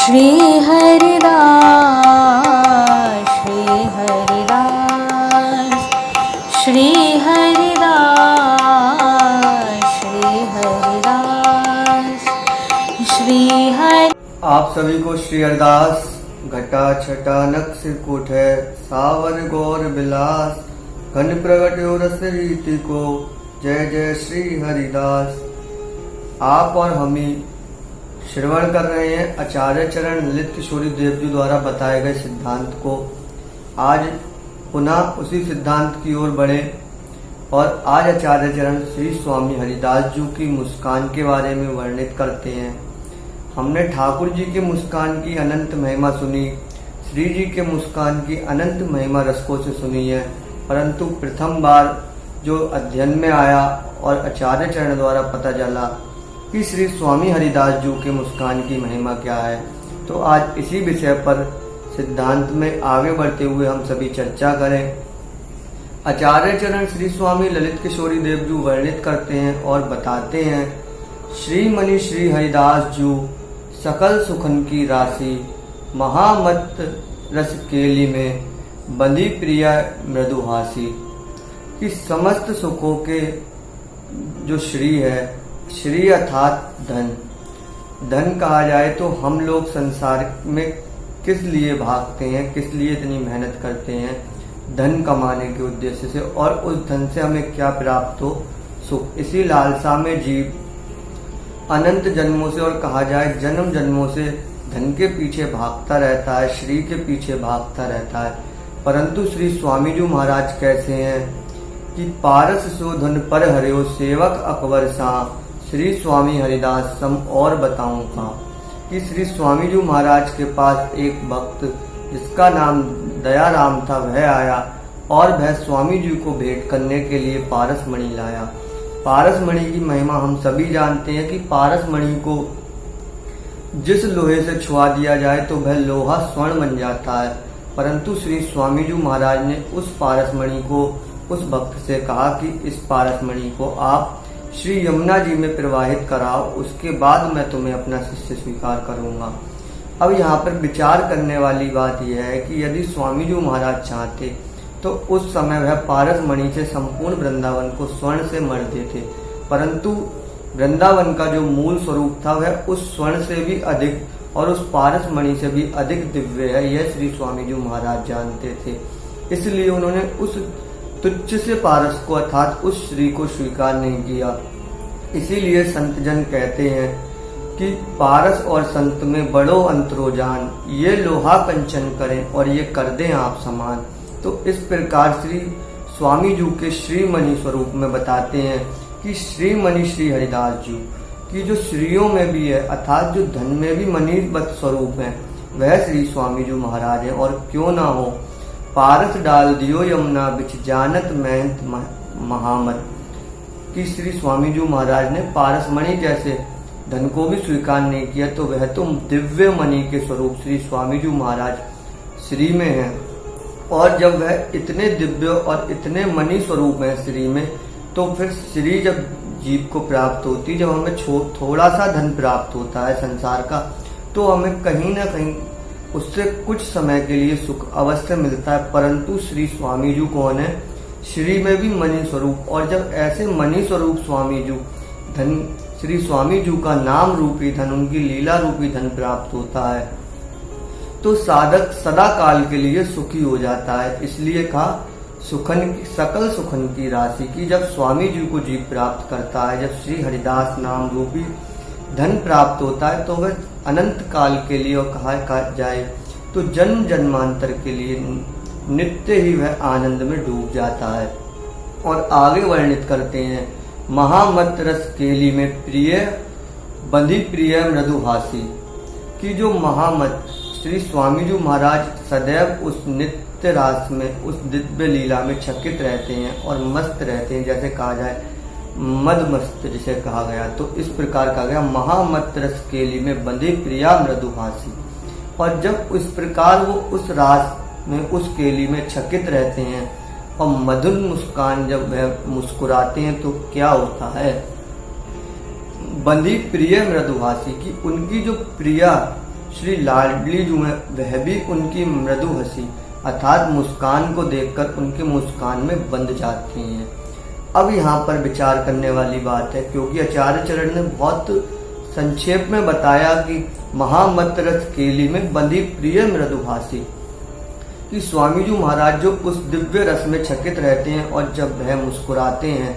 श्री हरिदास श्री हरिदास श्री हरिदास श्री हरिदास श्री हरि। आप सभी को श्री हरिदास घटा छटा नक्श कुट है सावर गौर विलास घन प्रगट रस रीति को जय जय श्री हरिदास। आप और हम ही श्रवण कर रहे हैं आचार्य चरण ललित किशोरी देव जी द्वारा बताए गए सिद्धांत को। आज पुनः उसी सिद्धांत की ओर बढ़े और आज आचार्य चरण श्री स्वामी हरिदास जी की मुस्कान के बारे में वर्णित करते हैं। हमने ठाकुर जी की मुस्कान की अनंत महिमा सुनी, श्री जी के मुस्कान की अनंत महिमा रसकों से सुनी है, परंतु प्रथम बार जो अध्ययन में आया और आचार्य चरण द्वारा पता चला कि श्री स्वामी हरिदास जी के मुस्कान की महिमा क्या है, तो आज इसी विषय पर सिद्धांत में आगे बढ़ते हुए हम सभी चर्चा करें। आचार्य चरण श्री स्वामी ललित किशोरी देव जी वर्णित करते हैं और बताते हैं, श्री मणि श्री हरिदास जी सकल सुखन की राशि महामत रस केली में बंधी प्रिया मृदुहासी। कि समस्त सुखों के जो श्री है, श्री अर्थात धन, धन कहा जाए तो हम लोग संसार में किस लिए भागते हैं, किस लिए इतनी मेहनत करते हैं, धन कमाने के उद्देश्य से, और उस धन से हमें क्या प्राप्त हो, सुख। इसी लालसा में जीव अनंत जन्मों से और कहा जाए जन्म जन्मों से धन के पीछे भागता रहता है, श्री के पीछे भागता रहता है। परंतु श्री स्वामी जी महाराज कैसे हैं कि पारस सो धन पर हरियो सेवक अकबर सा श्री स्वामी हरिदास सम और बताऊं का। कि श्री स्वामी जी महाराज के पास एक भक्त जिसका नाम दयाराम था वह आया और वह स्वामी जी को भेंट करने के लिए पारस मणि लाया। पारस मणि की महिमा हम सभी जानते हैं कि पारस मणि को जिस लोहे से छुआ दिया जाए तो वह लोहा स्वर्ण बन जाता है। परंतु श्री स्वामी जी महाराज ने उस पारस मणि को उस भक्त से कहा कि इस पारस मणि को आप श्री यमुना जी में प्रवाहित कराओ, उसके बाद मैं तुम्हें अपना शिष्य स्वीकार करूंगा। अब यहाँ पर विचार करने वाली बात यह है कि यदि स्वामी जी महाराज चाहते तो उस समय वह पारस मणि से संपूर्ण वृंदावन को स्वर्ण से मर देते, परंतु वृंदावन का जो मूल स्वरूप था वह उस स्वर्ण से भी अधिक और उस पारस मणि से भी अधिक दिव्य है, यह श्री स्वामी जी महाराज जानते थे। इसलिए उन्होंने उस तुच्छ से पारस को अर्थात उस श्री को स्वीकार नहीं किया। इसीलिए संत जन कहते हैं कि पारस और संत में बड़ो अंतरो जान, ये लोहा कंचन करें और ये कर दें आप समान। तो इस प्रकार श्री स्वामी जी के श्रीमणि स्वरूप में बताते हैं कि श्रीमणि श्री हरिदास जी की जो श्रीयों में भी है अर्थात जो धन में भी मणिवत स्वरूप है वह श्री स्वामी जी महाराज है। और क्यों ना हो, पारस डाल दियो यमुना बिच जानत महंत महामत। कि श्री स्वामी जी महाराज ने पारस मणि जैसे धन को भी स्वीकार नहीं किया, तो वह तो दिव्य मणि के स्वरूप श्री स्वामी जी महाराज श्री में है। और जब वह इतने दिव्य और इतने मणि स्वरूप है श्री में, तो फिर श्री जब जीव को प्राप्त होती, जब हमें थोड़ा सा धन प्राप्त होता है संसार का, तो हमें कहीं ना कहीं उससे कुछ समय के लिए सुख अवश्य मिलता है। परंतु श्री स्वामी जी कौन है, श्री में भी मणि स्वरूप, और जब ऐसे मणि स्वरूप स्वामी जी धन, श्री स्वामी जी का नाम रूपी धन, उनकी लीला रूपी धन प्राप्त होता है, तो साधक सदा काल के लिए सुखी हो जाता है। इसलिए कहा सुखन की सकल सुखन की राशि की जब स्वामी जी को जीव प्राप्त करता है, जब श्री हरिदास नाम रूपी धन प्राप्त होता है, तो वह अनंत काल के लिए, और कहा जाए तो जन्म जन्मांतर के लिए नित्य ही वह आनंद में डूब जाता है। और आगे वर्णित करते हैं, महामत रस केली में प्रिय बंधी प्रिय मृदुहासी। कि जो महामत श्री स्वामी जी महाराज सदैव उस नित्य रास में, उस दिव्य लीला में चकित रहते हैं और मस्त रहते हैं, जैसे कहा जाए मद मस्त जिसे कहा गया, तो इस प्रकार कहा गया महामत रस केली में बंधे प्रिया मृदुहासी। और जब उस प्रकार वो उस रास में, उस केली में चकित रहते हैं और मधुर मुस्कान जब वह मुस्कुराते हैं तो क्या होता है, बंधी प्रिय मृदुहासी की उनकी जो प्रिया श्री लाडली जू में वह भी उनकी मृदु हंसी अर्थात मुस्कान को देखकर उनके मुस्कान में बंध जाती हैं। अब यहाँ पर विचार करने वाली बात है, क्योंकि आचार्य चरण ने बहुत संक्षेप में बताया कि महामत रस केली में बंधी प्रिय मृदुभाषी, कि स्वामी जी महाराज जो उस दिव्य रस में चकित रहते हैं और जब वह मुस्कुराते हैं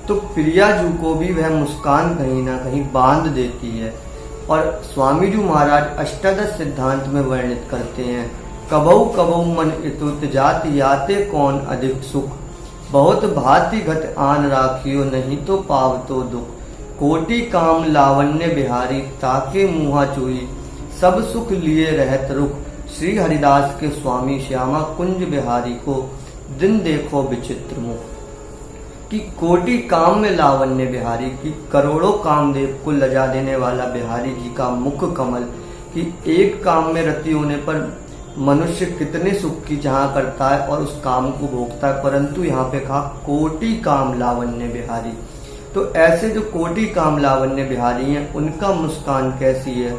तो प्रिया जू को भी वह मुस्कान कहीं ना कहीं बांध देती है। और स्वामी जी महाराज अष्टादश सिद्धांत में वर्णित करते हैं, कबहु कबहु मन इतुत जाति याते कौन अधिक सुख, बहुत भांति घट आन राखियो नहीं तो पावतो दुख, कोटि काम लावण्य बिहारी ताके मुहा चुई, सब सुख लिए रहत रुख, श्री हरिदास के स्वामी श्यामा कुंज बिहारी को दिन देखो विचित्र मुख। कि कोटि काम में लावण्य बिहारी, की करोड़ों कामदेव को लजा देने वाला बिहारी जी का मुख कमल, कि एक काम में रति होने पर मनुष्य कितने सुख की चाह करता है और उस काम को भोगता है, परंतु यहाँ पे कहा कोटि काम लावण्य बिहारी। तो ऐसे जो कोटि काम लावण्य बिहारी हैं उनका मुस्कान कैसी है,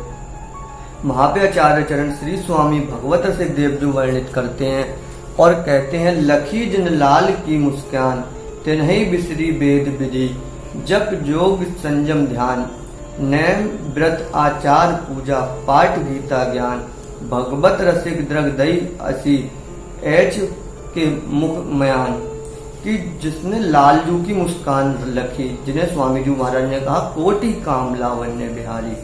वहां पे आचार्य चरण श्री स्वामी भगवत रसिक देव जो वर्णित करते हैं और कहते हैं, लखी जिन लाल की मुस्कान तिन्हि बिसरी वेद विधि, जप जोग संयम ध्यान, नैम व्रत आचार पूजा, पाठ गीता ज्ञान, भगवत रसिक द्रग दई असी एच के मुख मयान। कि जिसने लालजू की मुस्कान लखी, जिन्हें स्वामी जी महाराज ने कहा कोटि काम लावण्य बिहारी,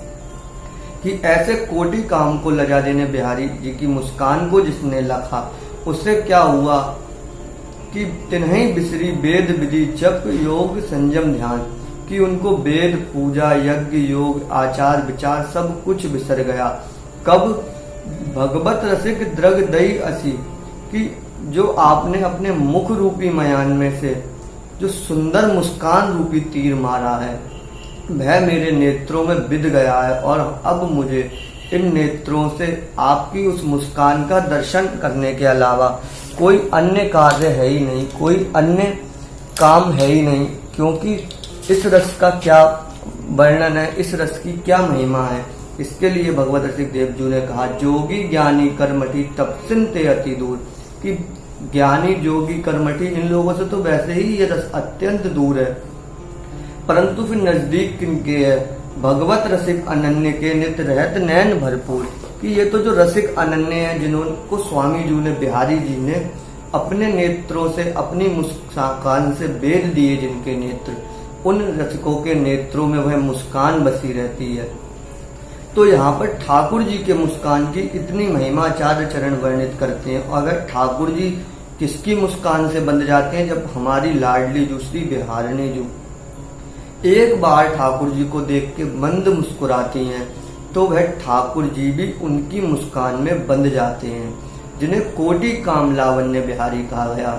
कि ऐसे कोटि काम को लजा देने बिहारी जी की मुस्कान को जिसने लखा, उससे क्या हुआ कि तिन्हि बिसरी वेद विधि, जप योग संयम ध्यान, कि उनको वेद पूजा यज्ञ योग आचार विचार सब कुछ बिसर गया। कब? भगवत रसिक द्रग दई असी, कि जो आपने अपने मुख रूपी मयान में से जो सुंदर मुस्कान रूपी तीर मारा है वह मेरे नेत्रों में बिध गया है, और अब मुझे इन नेत्रों से आपकी उस मुस्कान का दर्शन करने के अलावा कोई अन्य कार्य है ही नहीं, कोई अन्य काम है ही नहीं। क्योंकि इस रस का क्या वर्णन है, इस रस की क्या महिमा है। इसके लिए भगवत रसिक देव जी ने कहा, जोगी ज्ञानी कर्मठी तपसिन ते अति दूर, कि ज्ञानी जोगी कर्मठी इन लोगों से तो वैसे ही ये रस अत्यंत दूर है, परंतु फिर नजदीक किनके है, भगवत रसिक अनन्य के नित्य रहत नैन भरपूर, कि ये तो जो रसिक अनन्य है जिन्होंने स्वामी जी ने बिहारी जी ने अपने नेत्रों से अपनी मुस्कान से बेद दिए, जिनके नेत्र, उन रसिकों के नेत्रों में वह मुस्कान बसी रहती है। तो यहाँ पर ठाकुर जी के मुस्कान की इतनी महिमा आचार्य चरण वर्णित करते हैं। अगर ठाकुर जी किसकी मुस्कान से बंध जाते हैं, जब हमारी लाडली जो श्री बिहारिणी जो एक बार ठाकुर जी को देख के मंद मुस्कुराती हैं, तो वह ठाकुर जी भी उनकी मुस्कान में बंध जाते हैं, जिन्हें कोटि काम लावण्य बिहारी कहा गया।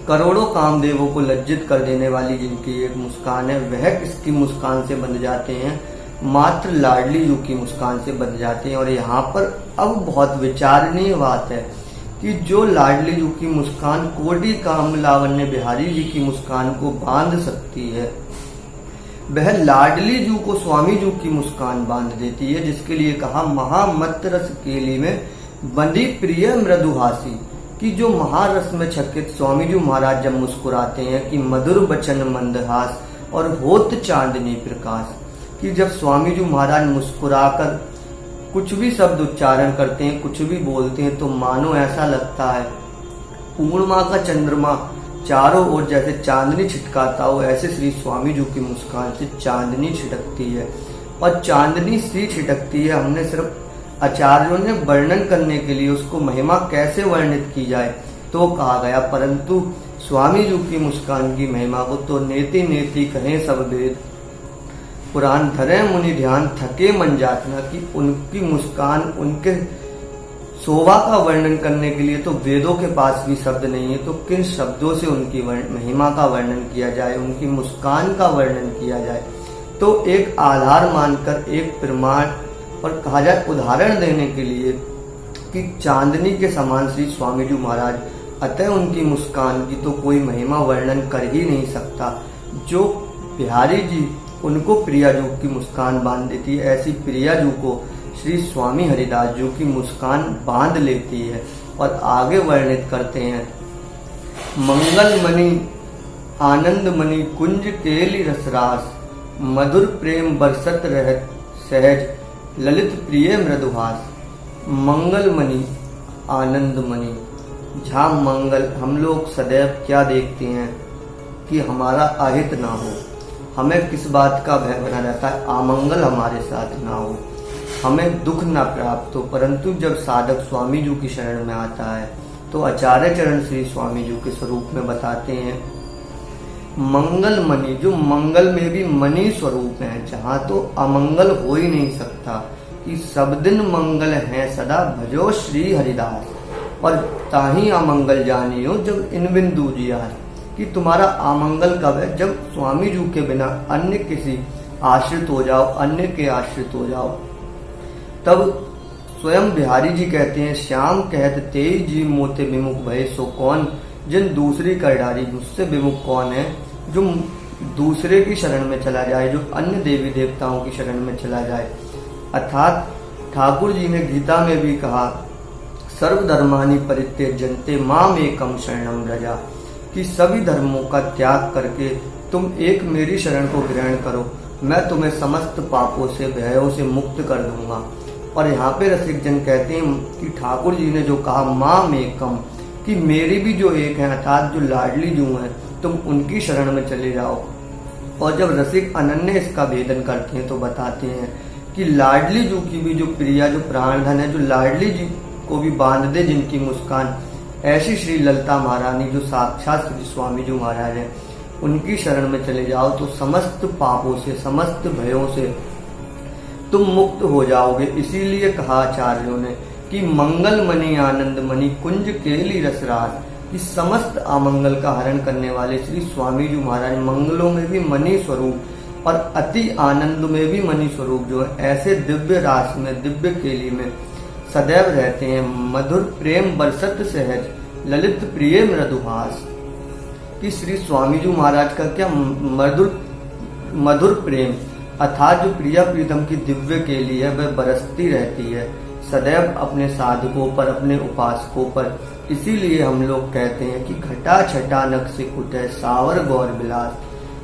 करोड़ों कामदेवों को लज्जित कर देने वाली जिनकी एक मुस्कान है, वह किसकी मुस्कान से बंध जाते हैं, मात्र लाडली जू की मुस्कान से बंध जाते हैं। और यहाँ पर अब बहुत विचारणीय बात है कि जो लाडली जू की मुस्कान कोटि काम लावण्य बिहारी जी की मुस्कान को बांध सकती है, वह लाडली जू को स्वामी जू की मुस्कान बांध देती है, जिसके लिए कहा महामत रस केली में बंधी प्रिय मृदुहासी, कि जो महारस में छकित स्वामी जी महाराज जब मुस्कुराते हैं कि मधुर बचन मंदहास और होत चांदनी प्रकाश, कि जब स्वामी जी महाराज मुस्कुराकर कुछ भी शब्द उच्चारण करते हैं, कुछ भी बोलते हैं, तो मानो ऐसा लगता है पूर्णिमा का चंद्रमा चारों ओर जैसे चांदनी छिटकाता हो, ऐसे श्री स्वामी जी की मुस्कान से चांदनी छिटकती है। और चांदनी सी छिटकती है, हमने सिर्फ आचार्यों ने वर्णन करने के लिए उसको महिमा कैसे वर्णित की जाए तो कहा गया, परंतु स्वामी जी की मुस्कान की महिमा को तो नेति नेति कहें सब वेद, पुराण धरे मुनि ध्यान थके मन जातना, कि उनकी मुस्कान उनके शोभा का वर्णन करने के लिए तो वेदों के पास भी शब्द नहीं है, तो किन शब्दों से उनकी महिमा का वर्णन किया जाए, उनकी मुस्कान का वर्णन किया जाए। तो एक आधार मानकर, एक प्रमाण और कहा जाए उदाहरण देने के लिए कि चांदनी के समान श्री स्वामी जी महाराज, अतः उनकी मुस्कान की तो कोई महिमा वर्णन कर ही नहीं सकता। जो बिहारी जी उनको प्रिया जू की मुस्कान बांध देती है, ऐसी प्रिया जू को श्री स्वामी हरिदास जी की मुस्कान बांध लेती है और आगे वर्णित करते हैं। मंगल मणि आनंद मणि कुंज केली रसरास, मधुर प्रेम बरसत रहत सहज ललित प्रिय मृदुहास। मंगल मणि आनंद मणि, जहाँ मंगल, हम लोग सदैव क्या देखते हैं कि हमारा अहित ना हो, हमें किस बात का भय बना रहता है, अमंगल हमारे साथ ना हो, हमें दुख ना प्राप्त हो। परंतु जब साधक स्वामी जी की शरण में आता है तो आचार्य चरण श्री स्वामी जी के स्वरूप में बताते हैं मंगल मणि, जो मंगल में भी मणि स्वरूप है, जहाँ तो अमंगल हो ही नहीं सकता, कि सब दिन मंगल है सदा भजो श्री हरिदास। और ताही अमंगल जानियो जब इन बिंदु जिया, कि तुम्हारा अमंगल कब है, जब स्वामी जी के बिना अन्य किसी आश्रित हो जाओ, अन्य के आश्रित हो जाओ। तब स्वयं बिहारी जी कहते हैं, श्याम कहत तेज जी मोते विमुख भय, सो कौन जिन दूसरी कर डारी। मुझसे विमुख कौन है, जो दूसरे की शरण में चला जाए, जो अन्य देवी देवताओं की शरण में चला जाए। अर्थात ठाकुर जी ने गीता में भी कहा, सर्वधर्मानि परित्यज्यन्ते माम एकम शरणम व्रजा, कि सभी धर्मों का त्याग करके तुम एक मेरी शरण को ग्रहण करो, मैं तुम्हें समस्त पापों से भयों से मुक्त कर दूंगा। और यहाँ पे रसिक जन कहते हैं कि ठाकुर जी ने जो कहा माम एकम, कि मेरी भी जो एक है, अर्थात जो लाडली जू है, तुम उनकी शरण में चले जाओ। और जब रसिक अनन्य इसका भेदन करते हैं तो बताते हैं कि लाडली जू की भी जो प्रिया, जो प्राणधन है, जो लाडली जी को भी बांध दे जिनकी मुस्कान, ऐसी श्री ललिता महारानी जो साक्षात श्री स्वामी जी महाराज हैं, उनकी शरण में चले जाओ तो समस्त पापों से, समस्त भयों से तुम मुक्त हो जाओगे। इसीलिए कहा आचार्यों ने कि मंगल मणि आनंद मणि कुंज केली रसरास, कि समस्त अमंगल का हरण करने वाले श्री स्वामी जी महाराज मंगलों में भी मणि स्वरूप और अति आनंद में भी मणि स्वरूप जो है, ऐसे दिव्य रास में, दिव्य केली में सदैव रहते हैं। मधुर प्रेम बरसत सहज ललित प्रिय मृदुहास, कि श्री स्वामी जी महाराज का क्या मधुर प्रेम, अर्थात जो प्रिया प्रीतम की दिव्य केली है, वह बरसती रहती है सदैव अपने साधकों पर, अपने उपासकों पर। इसीलिए हम लोग कहते हैं कि घटा छटा नक से कुटे सावर गौर बिलास,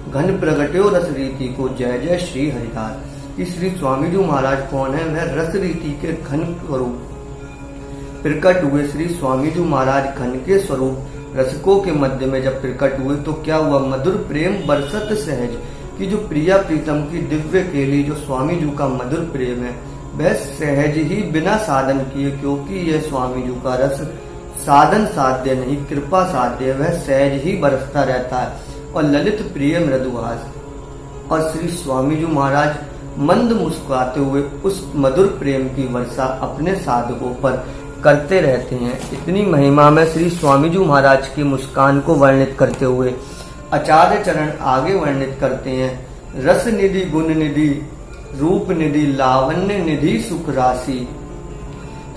घन प्रगट्यो रस रीति को जय जय श्री हरिदास। कि श्री स्वामी जी महाराज कौन है, वह रस रीति के घन स्वरूप प्रकट हुए। श्री स्वामी जी महाराज घन के स्वरूप रसिकों के मध्य में जब प्रकट हुए तो क्या हुआ, मधुर प्रेम बरसत सहज, कि जो प्रिया प्रीतम की दिव्य केली, जो स्वामी जी का मधुर प्रेम है, वह सहज ही बिना साधन किए, क्योंकि यह स्वामी जी का रस साधन साध्य नहीं, कृपा साध्य, वह सहज ही बरसता रहता है। और ललित प्रिय मृदुहास, और श्री स्वामी जी महाराज मंद मुस्कुराते हुए उस मधुर प्रेम की वर्षा अपने साधकों पर करते रहते हैं। इतनी महिमा में श्री स्वामी जी महाराज की मुस्कान को वर्णित करते हुए आचार्य चरण आगे वर्णित करते हैं, रस निधि गुण निधि रूप निधि लावण्य निधि सुख राशि,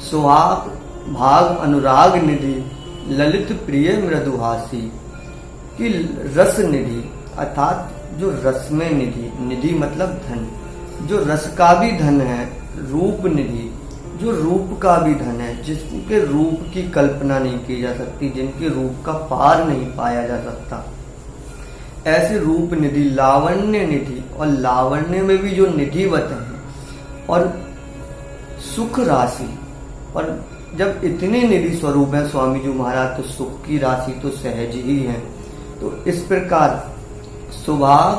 सुहाग भाग अनुराग निधि ललित प्रिय मृदुहासी। कि रस निधि अर्थात जो रस में निधि, निधि मतलब धन, जो रस का भी धन है, रूप निधि जो रूप का भी धन है, जिसके रूप की कल्पना नहीं की जा सकती, जिनके रूप का पार नहीं पाया जा सकता, ऐसे रूप निधि, लावण्य निधि, और लावण्य में भी जो निधिवत है, और सुख राशि। और जब इतने निधि स्वरूप है स्वामी जी महाराज, तो सुख की राशि तो सहज ही है। तो इस प्रकार सुभाग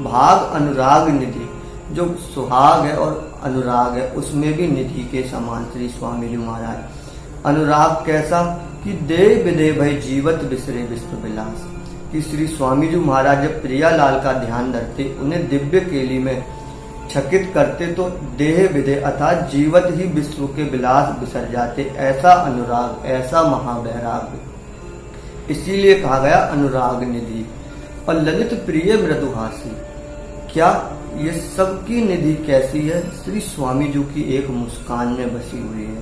भाग अनुराग निधि, जो सुहाग है और अनुराग है, उसमें भी निधि के समान श्री स्वामी जी महाराज। अनुराग कैसा, कि दे विदे भय जीवत बिसरे विश्व विलास, कि श्री स्वामी जी महाराज जब प्रियालाल का ध्यान धरते, उन्हें दिव्य केली में चकित करते, तो देह विदे अर्थात जीवत ही विश्व के विलास बिसर जाते। ऐसा अनुराग, ऐसा महावैराग, इसीलिए कहा गया अनुराग निधि। और ललित प्रिय मृदुहासी, क्या ये सबकी निधि कैसी है, श्री स्वामी जी की एक मुस्कान में बसी हुई है।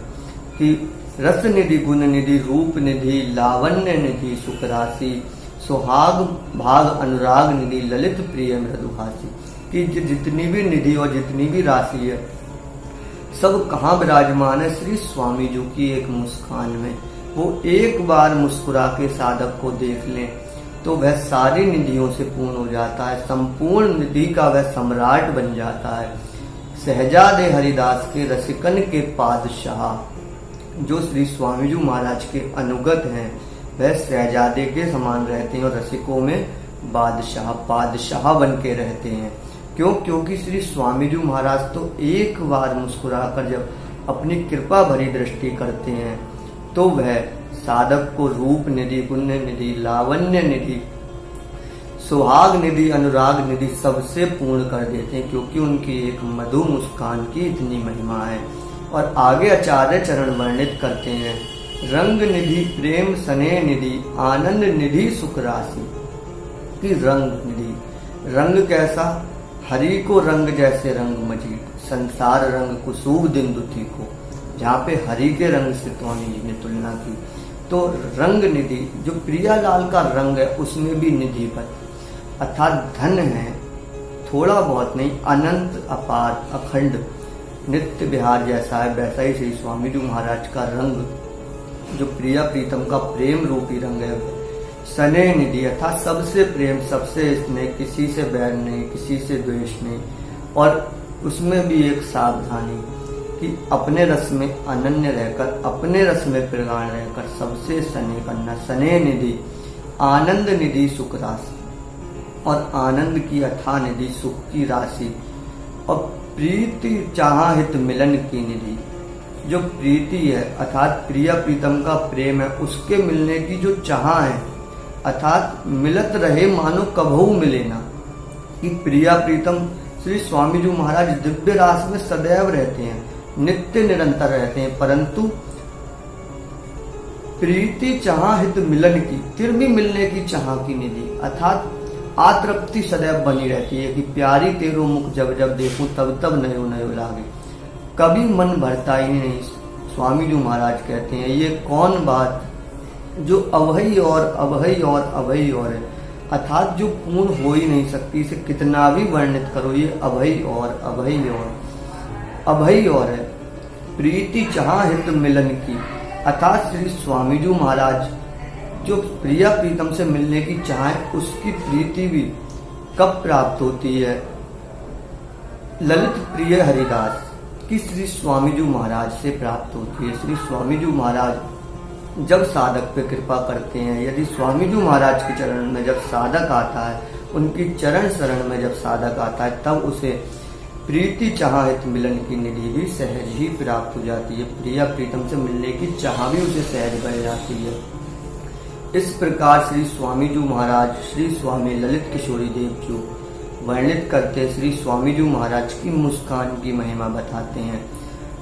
कि रस निधि गुण निधि रूप निधि लावण्य निधि सुख राशि, सुहाग भाग अनुराग निधि ललित प्रिय मृदुहासी, कि जितनी भी निधि और जितनी भी राशि है, सब कहाँ विराजमान है? श्री स्वामी जी की एक मुस्कान में। वो एक बार मुस्कुरा के साधक को देख लें तो वह सारी निधियों से पूर्ण हो जाता है, संपूर्ण निधि का वह सम्राट बन जाता है। सहजादे हरिदास के रसिकन के पादशाह जो श्री स्वामी जी महाराज के अनुगत हैं, वह सहजादे के समान रहते हैं और रसिकों में पादशाह बन के रहते हैं। क्यों? क्योंकि श्री स्वामी जी महाराज तो एक बार मुस्कुराकर जब अपनी कृपा भरी दृष्टि करते हैं तो वह साधक को रूप निधि, पुण्य निधि, लावण्य निधि, सुहाग निधि, अनुराग निधि सबसे पूर्ण कर देते हैं, क्योंकि उनकी एक मधु मुस्कान की इतनी महिमा है। और आगे आचार्य चरण वर्णित करते हैं, रंग निधि, प्रेम स्नेह निधि, आनंद निधि, सुख राशि। कि रंग निधि, रंग कैसा? हरि को रंग जैसे रंग मजीद, संसार रंग कुसूब दिन दुखी को। जहाँ पे हरि के रंग से स्वामी जी ने तुलना की, तो रंग निधि जो प्रियालाल का रंग है उसमें भी निधिपत, अर्थात धन है, थोड़ा बहुत नहीं, अनंत अपार अखंड नित्य विहार जैसा है, वैसा ही श्री स्वामी जी महाराज का रंग जो प्रिया प्रीतम का प्रेम रूपी रंग है। स्नेह निधि अर्थात सबसे प्रेम, सबसे स्नेह, किसी से बैर नहीं, किसी से द्वेष नहीं। और उसमें भी एक सावधानी कि अपने रस में अनन्य रहकर, अपने रस में प्रगाढ़ रहकर सबसे स्नेह करना। स्नेह निधि, आनंद निधि, सुख राशि। और आनंद की अथाह निधि, सुख की राशि। और प्रीति चाहा हित मिलन की निधि, जो प्रीति है अर्थात प्रिया प्रीतम का प्रेम है, उसके मिलने की जो चाह है, अर्थात मिलत रहे मानो कभू मिले ना। कि प्रिया प्रीतम श्री स्वामी जी महाराज दिव्य रास में सदैव रहते हैं, नित्य निरंतर रहते हैं, परंतु प्रीति चाह हित मिलन की, फिर भी मिलने की चाह की निधि, अर्थात आतृप्ति सदैव बनी रहती है कि प्यारी तेरो मुख जब जब देखूं तब तब नयो नयो लागे। कभी मन भरता ही नहीं। स्वामी जी महाराज कहते हैं, ये कौन बात जो अभय और अभय और अभय और है, अर्थात जो पूर्ण हो ही नहीं सकती, इसे कितना भी वर्णित करो, ये अभय और अभय और अभय और है। प्रीति चाह हित मिलन की, अर्थात श्री स्वामी जी महाराज जो प्रिया प्रीतम से मिलने की चाह, उसकी प्रीति भी कब प्राप्त होती है? ललित प्रिय हरिदास की श्री स्वामी जी महाराज से प्राप्त होती है। श्री स्वामी जी महाराज जब साधक पे कृपा करते हैं, यदि स्वामी जी महाराज के चरण में जब साधक आता है, उनकी चरण शरण में जब साधक आता है, तब उसे प्रीति चाह हित मिलन की निधि भी सहज ही प्राप्त हो जाती है। प्रिया प्रीतम से मिलने की चाह भी उसे सहज बन जाती है। इस प्रकार श्री स्वामी जी महाराज श्री स्वामी ललित किशोरी देव जी वर्णित करते श्री स्वामी जी महाराज की मुस्कान की महिमा बताते हैं।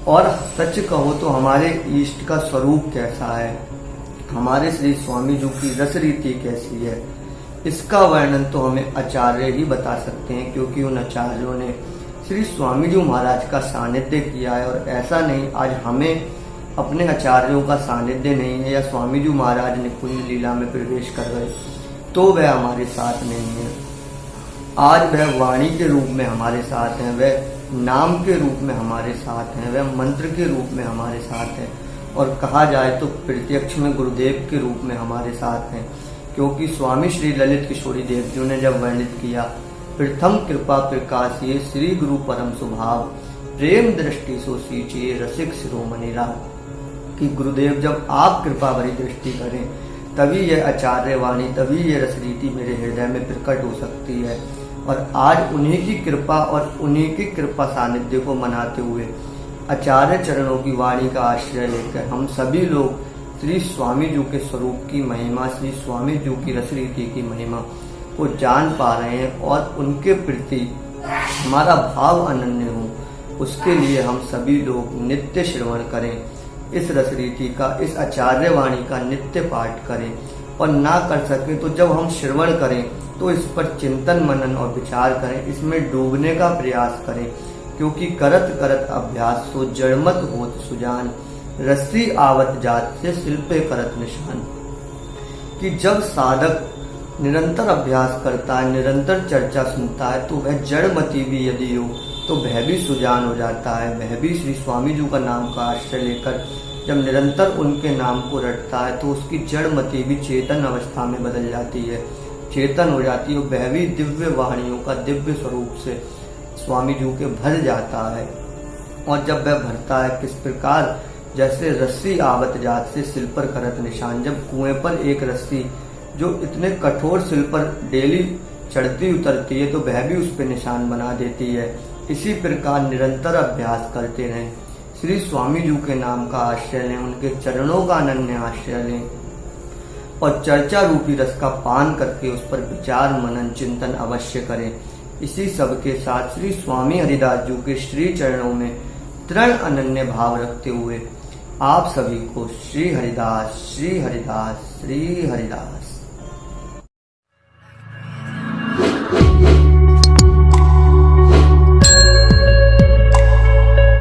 और सच कहो तो हमारे इष्ट का स्वरूप कैसा है, हमारे श्री स्वामी जी की रस रीति कैसी है, इसका वर्णन तो हमें आचार्य ही बता सकते हैं, क्योंकि उन आचार्यों ने श्री स्वामी जी महाराज का सानिध्य किया है। और ऐसा नहीं आज हमें अपने आचार्यों का सानिध्य नहीं है, या स्वामी जी महाराज ने कुंज लीला में प्रवेश कर गए तो वह हमारे साथ नहीं है। आज वह वाणी के रूप में हमारे साथ हैं, वह नाम के रूप में हमारे साथ हैं, वह मंत्र के रूप में हमारे साथ हैं, और कहा जाए तो प्रत्यक्ष में गुरुदेव के रूप में हमारे साथ हैं। क्योंकि स्वामी श्री ललित किशोरी देव जी ने जब वर्णित किया, प्रथम कृपा प्रकाश ये श्री गुरु परम स्वभाव, प्रेम दृष्टि सो सींचिए रसिक शिरोमणि राग, कि गुरुदेव जब आप कृपा भरी दृष्टि करें तभी यह आचार्य वाणी, तभी यह रसरीति मेरे हृदय में प्रकट हो सकती है। और आज उन्हीं की कृपा और उन्हीं की कृपा सानिध्य को मनाते हुए आचार्य चरणों की वाणी का आश्रय लेकर हम सभी लोग श्री स्वामी जी के स्वरूप की महिमा, श्री स्वामी जी की रसरीति की महिमा को जान पा रहे हैं, और उनके प्रति हमारा भाव अनन्य हो, उसके लिए हम सभी लोग नित्य श्रवण करें इस रसरीति का, इस आचार्य वाणी का नित्य पाठ करें। और ना कर सके तो जब हम श्रवण करें तो इस पर चिंतन मनन और विचार करें, इसमें डूबने का प्रयास करें, क्योंकि करत करत अभ्यास तो जड़मत होत सुजान, रस्सी आवत जात से शिल्पे करत निशान। कि जब साधक निरंतर अभ्यास करता है, निरंतर चर्चा सुनता है, तो वह जड़मती भी यदि हो तो भय भी सुजान हो जाता है। वह भी श्री स्वामी जी का नाम का आश्रय लेकर जब निरंतर उनके नाम को रटता है तो उसकी जड़ मति भी चेतन अवस्था में बदल जाती है, चेतन हो जाती है। वह भी दिव्य वाणियों का दिव्य स्वरूप से स्वामी जी के भर जाता है। और जब वह भरता है किस प्रकार, जैसे रस्सी आवत जात से सिल पर करत निशान। जब कुएं पर एक रस्सी जो इतने कठोर सिल पर डेली चढ़ती उतरती है तो वह भी उस पर निशान बना देती है। इसी प्रकार निरंतर अभ्यास करते रहें, श्री स्वामी जी के नाम का आश्रय लें, उनके चरणों का अनन्य आश्रय लें और चर्चा रूपी रस का पान करके उस पर विचार मनन चिंतन अवश्य करें। इसी सब के साथ श्री स्वामी हरिदास जी के श्री चरणों में दृढ़ अनन्य भाव रखते हुए आप सभी को श्री हरिदास श्री हरिदास श्री हरिदास।